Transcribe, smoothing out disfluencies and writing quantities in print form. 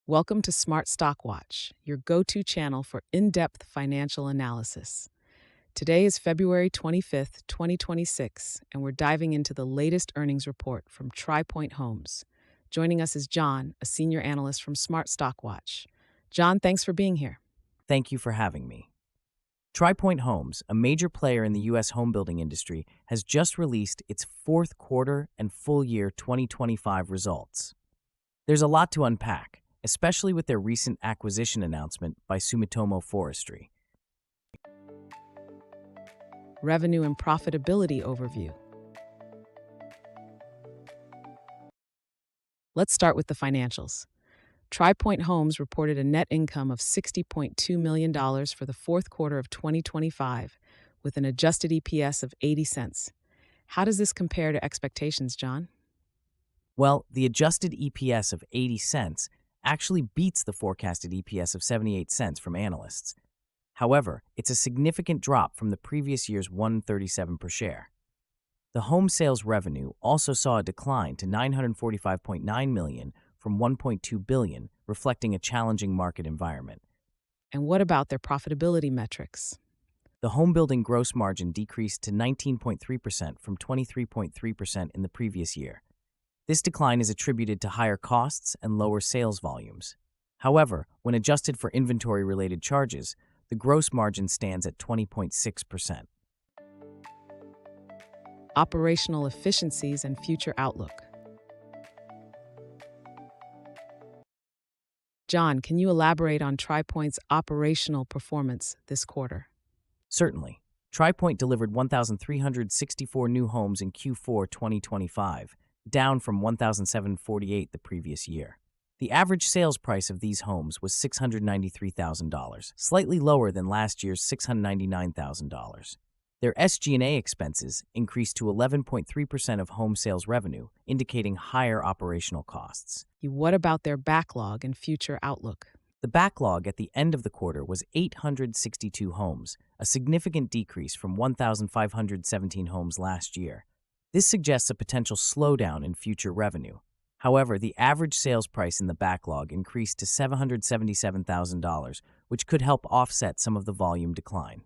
Welcome to Smart Stock Watch, your go-to channel for in-depth financial analysis. Today is February 25th, 2026, and we're diving into the latest earnings report from Pointe Homes. Joining us is John, a senior analyst from Smart Stock Watch. John, thanks for being here. Thank you for having me. Pointe Homes, a major player in the U.S. homebuilding industry, has just released its fourth quarter and full year 2025 results. There's a lot to unpack, especially with their recent acquisition announcement by Sumitomo Forestry. Revenue and profitability overview. Let's start with the financials. Pointe Homes reported a net income of $60.2 million for the fourth quarter of 2025, with an adjusted EPS of 80 cents. How does this compare to expectations, John? Well, the adjusted EPS of 80 cents actually beats the forecasted EPS of 78 cents from analysts. However, it's a significant drop from the previous year's $1.37 per share. The home sales revenue also saw a decline to $945.9 million from $1.2 billion, reflecting a challenging market environment. And what about their profitability metrics? The homebuilding gross margin decreased to 19.3% from 23.3% in the previous year. This decline is attributed to higher costs and lower sales volumes. However, when adjusted for inventory-related charges, the gross margin stands at 20.6%. Operational efficiencies and future outlook. John, can you elaborate on Pointe's operational performance this quarter? Certainly. Pointe delivered 1,364 new homes in Q4 2025, down from 1,748 the previous year. The average sales price of these homes was $693,000, slightly lower than last year's $699,000. Their SG&A expenses increased to 11.3% of home sales revenue, indicating higher operational costs. What about their backlog and future outlook? The backlog at the end of the quarter was 862 homes, a significant decrease from 1,517 homes last year. This suggests a potential slowdown in future revenue. However, the average sales price in the backlog increased to $777,000, which could help offset some of the volume decline.